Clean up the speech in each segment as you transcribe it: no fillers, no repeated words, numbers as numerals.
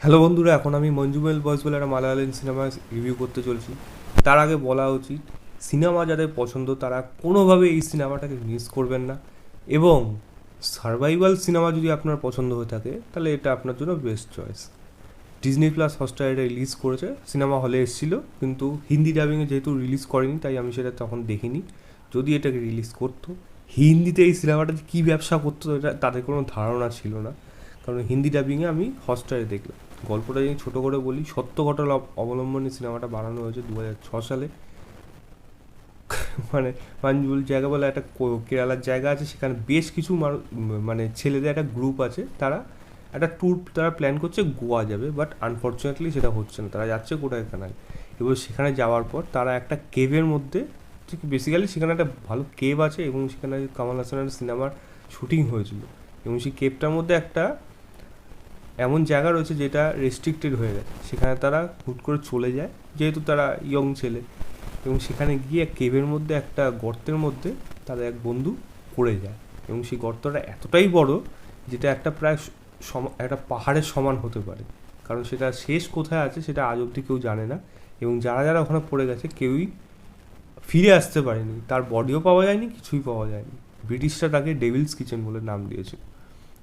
Hello বন্ধুরা, এখন আমি মঞ্জুমেল বয়েস বলে একটা মালায়ালাম সিনেমা রিভিউ করতে চলছি। তার আগে বলা উচিত, সিনেমা যাদের পছন্দ তারা কোনোভাবে এই সিনেমাটাকে মিস করবেন না। এবং সার্ভাইভাল সিনেমা যদি আপনার পছন্দ হয়ে থাকে তাহলে এটা আপনার জন্য best choice. Disney plus Hotstar এটা রিলিজ করেছে, সিনেমা হলে এসেছিলো, কিন্তু হিন্দি ডাবিংয়ে যেহেতু রিলিজ করেনি তাই আমি সেটা তখন দেখিনি। যদি এটাকে রিলিজ করতো, হিন্দিতে এই সিনেমাটা কী ব্যবসা করতো এটা তাদের কোনো ধারণা ছিল না। কারণ হিন্দি ডাবিংয়ে আমি হটস্টারে দেখলাম। গল্পটা যদি ছোটো করে বলি, সত্য ঘটনা অবলম্বনে সিনেমাটা বানানো হয়েছে 2006 সালে। মানে মাঞ্জুল জায়গা বলে একটা কেরালার জায়গা আছে, সেখানে বেশ কিছু মানে ছেলেদের একটা গ্রুপ আছে, তারা একটা ট্যুর তারা প্ল্যান করছে, গোয়া যাবে, বাট আনফর্চুনেটলি সেটা হচ্ছে না, তারা যাচ্ছে কোডাইকানাল। এবার সেখানে যাওয়ার পর তারা একটা কেভের মধ্যে, ঠিক বেসিক্যালি সেখানে একটা ভালো কেভ আছে এবং সেখানে কামাল হাসানের সিনেমার শুটিং হয়েছিল। এবং সেই কেভটার মধ্যে একটা এমন জায়গা রয়েছে যেটা রেস্ট্রিক্টেড হয়ে গেছে, সেখানে তারা হুট করে চলে যায়, যেহেতু তারা ইয়ং ছেলে। এবং সেখানে গিয়ে কেভের মধ্যে একটা গর্তের মধ্যে তাদের এক বন্ধু পড়ে যায়। এবং সেই গর্তটা এতটাই বড় যেটা একটা প্রায় একটা পাহাড়ের সমান হতে পারে। কারণ সেটা শেষ কোথায় আছে সেটা আজ অবধি কেউ জানে না। এবং যারা যারা ওখানে পড়ে গেছে কেউই ফিরে আসতে পারেনি, তার বডিও পাওয়া যায়নি, কিছুই পাওয়া যায়নি। ব্রিটিশরা তাকে ডেভিলস কিচেন বলে নাম দিয়েছে।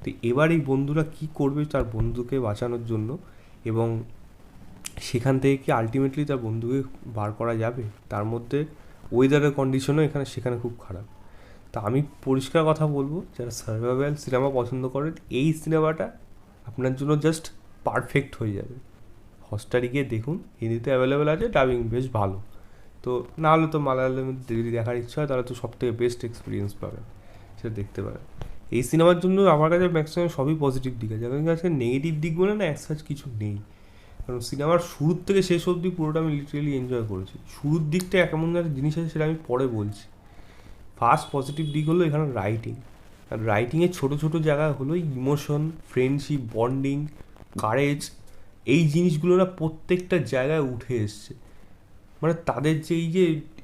তো এবার এই বন্ধুরা কী করবে তার বন্ধুকে বাঁচানোর জন্য, এবং সেখান থেকে কি আলটিমেটলি তার বন্ধুকে বার করা যাবে? তার মধ্যে ওয়েদারের কন্ডিশনও সেখানে খুব খারাপ। তা আমি পরিষ্কার কথা বলবো, যারা সার্ভাইভাল সিনেমা পছন্দ করেন, এই সিনেমাটা আপনার জন্য জাস্ট পারফেক্ট হয়ে যাবে। হটস্টারে গিয়ে দেখুন, হিন্দিতে অ্যাভেলেবেল আছে, ডাবিং বেশ ভালো। তো না হলে তো মালায়ালামে যদি দেখার ইচ্ছা হয় তাহলে তো সব থেকে বেস্ট এক্সপিরিয়েন্স পাবেন, সেটা দেখতে পারেন। এই সিনেমার জন্য আমার কাছে ম্যাক্সিমাম সবই পজিটিভ দিক আছে, আমার কাছে নেগেটিভ দিক বলে না অ্যাজ কিছু নেই। কারণ সিনেমার শুরুর থেকে শেষ অবধি পুরোটা আমি লিটারেলি এনজয় করেছি। শুরুর দিকটা এমন একটা জিনিস আছে, সেটা আমি পরে বলছি। ফার্স্ট পজিটিভ দিক হলো এখানে রাইটিং। আর রাইটিংয়ের ছোটো ছোটো জায়গা হলো ইমোশন, ফ্রেন্ডশিপ, বন্ডিং, কারেজ, এই জিনিসগুলো না প্রত্যেকটা জায়গায় উঠে এসছে। মানে তাদের যে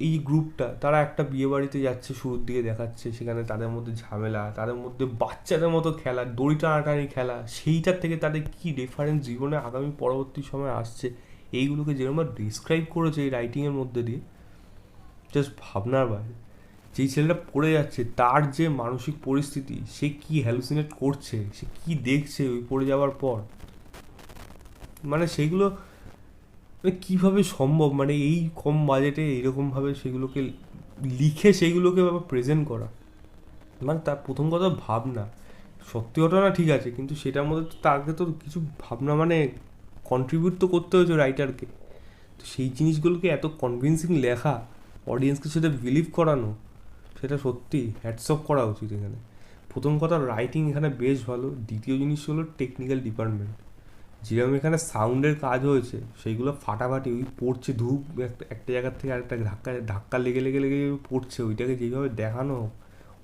এই গ্রুপটা, তারা একটা বিয়ে বাড়িতে যাচ্ছে, শুরুর দিকে দেখাচ্ছে সেখানে তাদের মধ্যে ঝামেলা, তাদের মধ্যে বাচ্চাদের মতো খেলা, দড়ি টানাটানি খেলা, সেইটার থেকে তাদের কী রেফারেন্স জীবনে আগামী পরবর্তী সময় আসছে, এইগুলোকে যেরকম ডিসক্রাইব করেছে এই রাইটিংয়ের মধ্যে দিয়ে, জাস্ট ভাবনার বাইরে। যেই ছেলেটা পড়ে যাচ্ছে তার যে মানসিক পরিস্থিতি, সে কি হ্যালুসিনেট করছে, সে কি দেখছে ওই পড়ে যাওয়ার পর, মানে সেইগুলো কীভাবে সম্ভব, মানে এই কম বাজেটে এইরকমভাবে সেগুলোকে লিখে সেইগুলোকে আবার প্রেজেন্ট করা। মানে তার প্রথম কথা ভাবনা, সত্যি ঘটনা ঠিক আছে, কিন্তু সেটার মধ্যে তো তাকে তো কিছু ভাবনা মানে কন্ট্রিবিউট তো করতে হয়েছে রাইটারকে। তো সেই জিনিসগুলোকে এত কনভিন্সিং লেখা, অডিয়েন্সকে সেটা বিলিভ করানো, সেটা সত্যি হ্যাটস অফ করা উচিত এখানে। প্রথম কথা, রাইটিং এখানে বেশ ভালো। দ্বিতীয় জিনিস হলো টেকনিক্যাল ডিপার্টমেন্ট। যেরকম এখানে সাউন্ডের কাজ হয়েছে, সেইগুলো ফাটাফাটি, ওই পড়ছে ধূপ একটা একটা জায়গার থেকে আরেকটা ধাক্কা ধাক্কা লেগে লেগে লেগে পড়ছে, ওইটাকে যেইভাবে দেখানো হোক,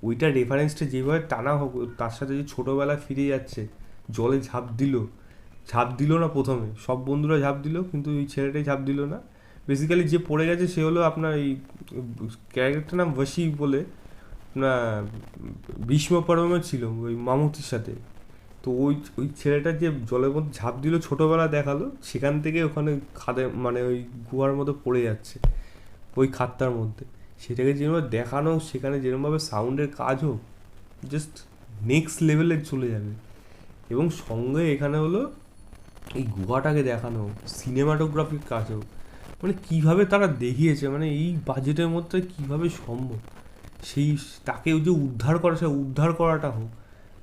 ওইটা রেফারেন্সটা যেভাবে টানা হোক, তার সাথে যে ছোটোবেলায় ফিরে যাচ্ছে, জলে ঝাঁপ দিল না প্রথমে, সব বন্ধুরা ঝাঁপ দিল কিন্তু ওই ছেলেটাই ঝাঁপ দিল না। বেসিক্যালি যে পড়ে গেছে সে হলো আপনার এই ক্যারেক্টারটার নাম বশি বলে, না ভীষ্ম পর্বে ছিল ওই মামুতির সাথে। তো ওই ওই ছেলেটা যে জলের মধ্যে ঝাঁপ দিল ছোটোবেলা দেখালো, সেখান থেকে ওখানে খাদে মানে ওই গুহার মধ্যে পড়ে যাচ্ছে, ওই খাতটার মধ্যে। সেটাকে যেরকমভাবে দেখানো, সেখানে যেরকমভাবে সাউন্ডের কাজ হোক, জাস্ট নেক্সট লেভেলে চলে যাবে। এবং সঙ্গে এখানে হলো এই গুহাটাকে দেখানো, সিনেমাটোগ্রাফির কাজ হোক, মানে কীভাবে তারা দেখিয়েছে, মানে এই বাজেটের মধ্যে কীভাবে সম্ভব সেই তাকে ওই যে উদ্ধার করা, সে উদ্ধার করাটা হোক,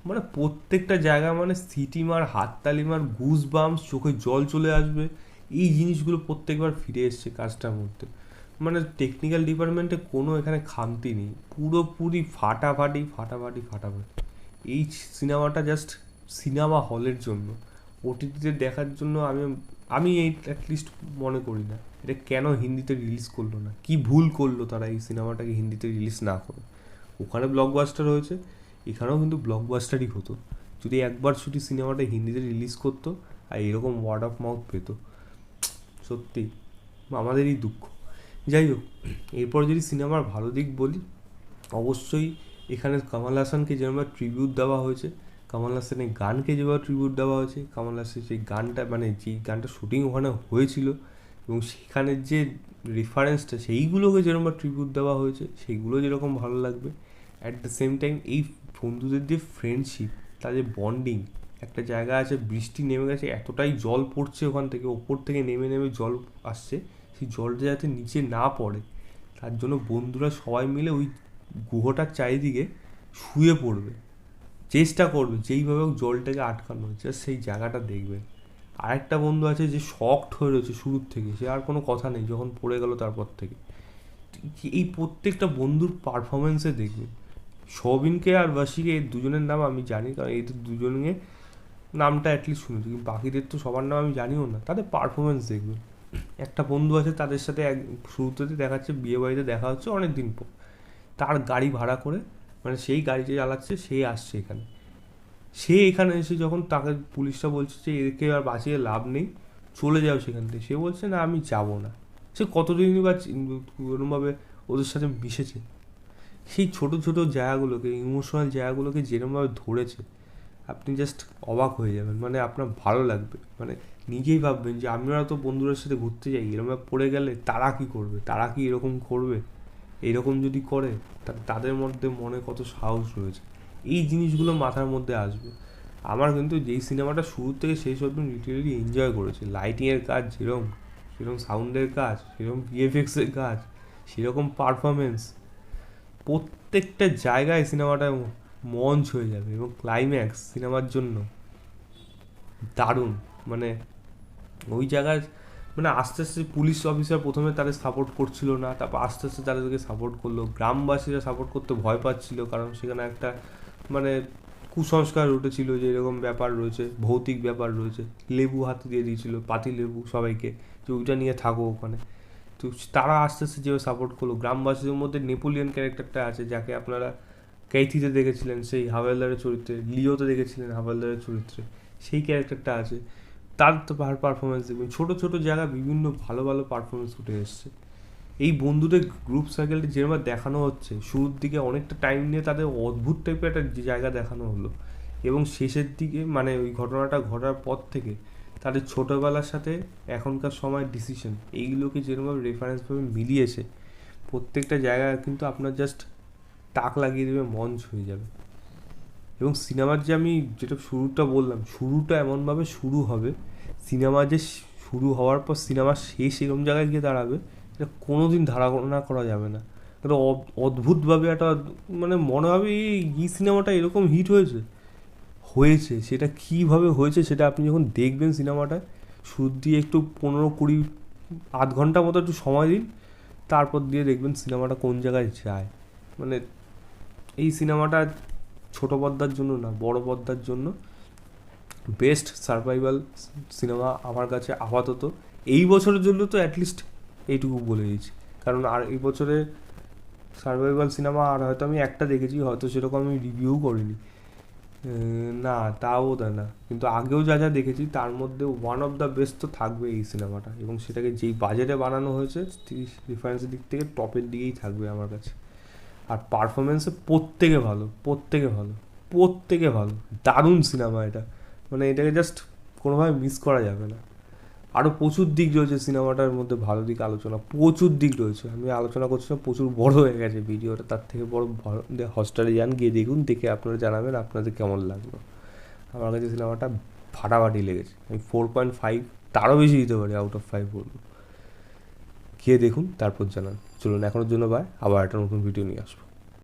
মানে প্রত্যেকটা জায়গা মানে সিটি মার, হাততালি মার, গুজ বাম্পস, চোখে জল চলে আসবে, এই জিনিসগুলো প্রত্যেকবার ফিরে এসছে কাজটার মধ্যে। মানে টেকনিক্যাল ডিপার্টমেন্টে কোনো এখানে খামতি নেই, পুরোপুরি ফাটাফাটি ফাটাফাটি ফাটাফাটি। এই সিনেমাটা জাস্ট সিনেমা হলের জন্য, ওটিটিতে দেখার জন্য আমি আমি এই অ্যাটলিস্ট মনে করি না এটা কেন হিন্দিতে রিলিজ করলো না, কি ভুল করলো তারা এই সিনেমাটাকে হিন্দিতে রিলিজ না করে। ওখানে ব্লকবাস্টার হয়েছে, এখানেও কিন্তু ব্লকবাস্টারই হতো যদি একবার শুধু সিনেমাটা হিন্দিতে রিলিজ করতো আর এরকম ওয়ার্ড অফ মাউথ পেত। সত্যি আমাদেরই দুঃখ। যাই হোক, এরপর যদি সিনেমার ভালো দিক বলি, অবশ্যই এখানে কামাল হাসানকে যেরকম ট্রিবিউট দেওয়া হয়েছে, কমল হাসানের গানকে যেভাবে ট্রিবিউট দেওয়া হয়েছে, কমল হাসানের সেই গানটা মানে যেই গানটা শুটিং ওখানে হয়েছিল এবং সেখানের যে রেফারেন্সটা সেইগুলোকে যেরকম ট্রিবিউট দেওয়া হয়েছে সেইগুলো যেরকম ভালো লাগবে। অ্যাট দ্য সেম টাইম এই বন্ধুদের যে ফ্রেন্ডশিপ, তাদের বন্ডিং, একটা জায়গা আছে বৃষ্টি নেমে গেছে, এতটাই জল পড়ছে ওখান থেকে, ওপর থেকে নেমে নেমে জল আসছে, সেই জলটা যাতে নিচে না পড়ে তার জন্য বন্ধুরা সবাই মিলে ওই গুহটার চারিদিকে শুয়ে পড়বে, চেষ্টা করবে যেইভাবে জলটাকে আটকানো, জাস্ট সেই জায়গাটা দেখবেন। আরেকটা বন্ধু আছে যে শকড হয়ে রয়েছে শুরুর থেকে, সে আর কোনো কথা নেই যখন পড়ে গেল তারপর থেকে। এই প্রত্যেকটা বন্ধুর পারফরমেন্সে দেখবেন। সবিনকে আর বাসিকে এই দুজনের নাম আমি জানি, কারণ এই দুজনকে নামটা অ্যাটলিস্ট শুনেছি, কিন্তু বাকিদের তো সবার নাম আমি জানিও না। তাদের পারফরমেন্স দেখবেন। একটা বন্ধু আছে তাদের সাথে শুরুতে দেখাচ্ছে বিয়ে বাড়িতে দেখা হচ্ছে অনেক দিন পর, তার গাড়ি ভাড়া করে, মানে সেই গাড়িটা চালাচ্ছে, সে আসছে এখানে। সে এখানে এসে যখন তাকে পুলিশটা বলছে যে একে আর বাঁচিয়ে লাভ নেই, চলে যাও সেখান থেকে, সে বলছে না আমি যাব না। সে কতদিনই বা কোনোভাবে ওদের সাথে মিশেছে, সেই ছোট ছোট জায়গাগুলোকে, ইমোশনাল জায়গাগুলোকে যেরকমভাবে ধরেছে, আপনি জাস্ট অবাক হয়ে যাবেন। মানে আপনার ভালো লাগবে, মানে নিজেই ভাববেন যে আমরা তো বন্ধুদের সাথে ঘুরতে যাই, এরকমভাবে পড়ে গেলে তারা কী করবে, তারা কি এরকম করবে, এরকম যদি করে তাদের মধ্যে মনে কত সাহস রয়েছে, এই জিনিসগুলো মাথার মধ্যে আসবে। আমার কিন্তু যেই সিনেমাটা শুরু থেকে শেষ অবধি লিটারেলি এনজয় করেছে, লাইটিংয়ের কাজ যেরকম, সেরকম সাউন্ডের কাজ, সেরকম ভিএফএক্সের কাজ, সেরকম পারফরমেন্স, প্রত্যেকটা জায়গায় সিনেমাটা মঞ্চ হয়ে যাবে। এবং ক্লাইম্যাক্স সিনেমার জন্য দারুণ, মানে ওই জায়গায় মানে আস্তে আস্তে পুলিশ অফিসার প্রথমে তাদের সাপোর্ট করছিল না, তারপর আস্তে আস্তে তাদেরকে সাপোর্ট করলো, গ্রামবাসীরা সাপোর্ট করতে ভয় পাচ্ছিল, কারণ সেখানে একটা মানে কুসংস্কার উঠেছিল যে এরকম ব্যাপার রয়েছে, ভৌতিক ব্যাপার রয়েছে। লেবু হাতে দিয়ে দিয়েছিল, পাতি লেবু সবাইকে, যে ওইটা নিয়ে থাকো ওখানে। তো তারা আস্তে আস্তে যেভাবে সাপোর্ট করলো, গ্রামবাসীদের মধ্যে নেপোলিয়ন ক্যারেক্টারটা আছে যাকে আপনারা কৈথিতে দেখেছিলেন সেই হাওয়ালদারের চরিত্রে, লিওতে দেখেছিলেন হাওয়ালদারের চরিত্রে, সেই ক্যারেক্টারটা আছে, তার তো পারফরমেন্স দেখবেন। ছোটো ছোটো জায়গায় বিভিন্ন ভালো ভালো পারফরমেন্স উঠে এসছে। এই বন্ধুদের গ্রুপ সার্কেলটা যেরকম দেখানো হচ্ছে, শুরুর দিকে অনেকটা টাইম নিয়ে তাদের অদ্ভুত টাইপের একটা জায়গা দেখানো হলো, এবং শেষের দিকে মানে ওই ঘটনাটা ঘটার পর থেকে তাদের ছোটোবেলার সাথে এখনকার সময়ের ডিসিশন, এইগুলোকে যেরকমভাবে রেফারেন্সভাবে মিলিয়েছে, প্রত্যেকটা জায়গায় কিন্তু আপনার জাস্ট টাক লাগিয়ে দেবে, মঞ্চ হয়ে যাবে। এবং সিনেমার যে আমি যেটা শুরুটা বললাম, শুরুটা এমনভাবে শুরু হবে, সিনেমা যে শুরু হওয়ার পর সিনেমার শেষ এরকম জায়গায় গিয়ে দাঁড়াবে, এটা কোনো দিন ধারণা করা যাবে না। এটা অদ্ভুতভাবে একটা মানে মনে হবে এই সিনেমাটা এরকম হিট হয়েছে হয়েছে সেটা কীভাবে হয়েছে সেটা আপনি যখন দেখবেন সিনেমাটা, শুরু দিয়ে একটু 15-20 আধ ঘন্টা মতো একটু সময় দিন, তারপর দিয়ে দেখবেন সিনেমাটা কোন জায়গায় যায়। মানে এই সিনেমাটা ছোটো পর্দার জন্য না, বড় পর্দার জন্য বেস্ট সারভাইভাল সিনেমা আমার কাছে আপাতত। এই বছরের জন্য তো অ্যাটলিস্ট এইটুকু বলে দিচ্ছি, কারণ আর এই বছরে সারভাইভাল সিনেমা আর হয়তো আমি একটা দেখেছি, হয়তো সেরকম আমি রিভিউ করিনি, না তাও তা না, কিন্তু আগেও যা যা দেখেছি তার মধ্যে ওয়ান অফ দ্য বেস্ট তো থাকবে এই সিনেমাটা। এবং সেটাকে যেই বাজেটে বানানো হয়েছে, রেফারেন্সের দিক থেকে টপের দিকেই থাকবে আমার কাছে। আর পারফরমেন্সে প্রত্যেকে ভালো, প্রত্যেকে ভালো, প্রত্যেকে ভালো, দারুণ সিনেমা এটা, মানে এটাকে জাস্ট কোনোভাবে মিস করা যাবে না। আরও প্রচুর দিক রয়েছে সিনেমাটার মধ্যে, ভালো দিক আলোচনা প্রচুর দিক রয়েছে, আমি আলোচনা করছিলাম, প্রচুর বড় হয়ে গেছে ভিডিওটা, তার থেকে বড় হটস্টারে যান, গিয়ে দেখুন, দেখে আপনারা জানাবেন আপনাদের কেমন লাগলো। আমার কাছে সিনেমাটা ফাটাফাটি লেগেছে, আমি 4.5 তারও বেশি দিতে পারি, আউট অফ 5 বলবো। গিয়ে দেখুন, তারপর জানান। চলুন এখনের জন্য বাই, আবার একটা নতুন ভিডিও নিয়ে আসবো।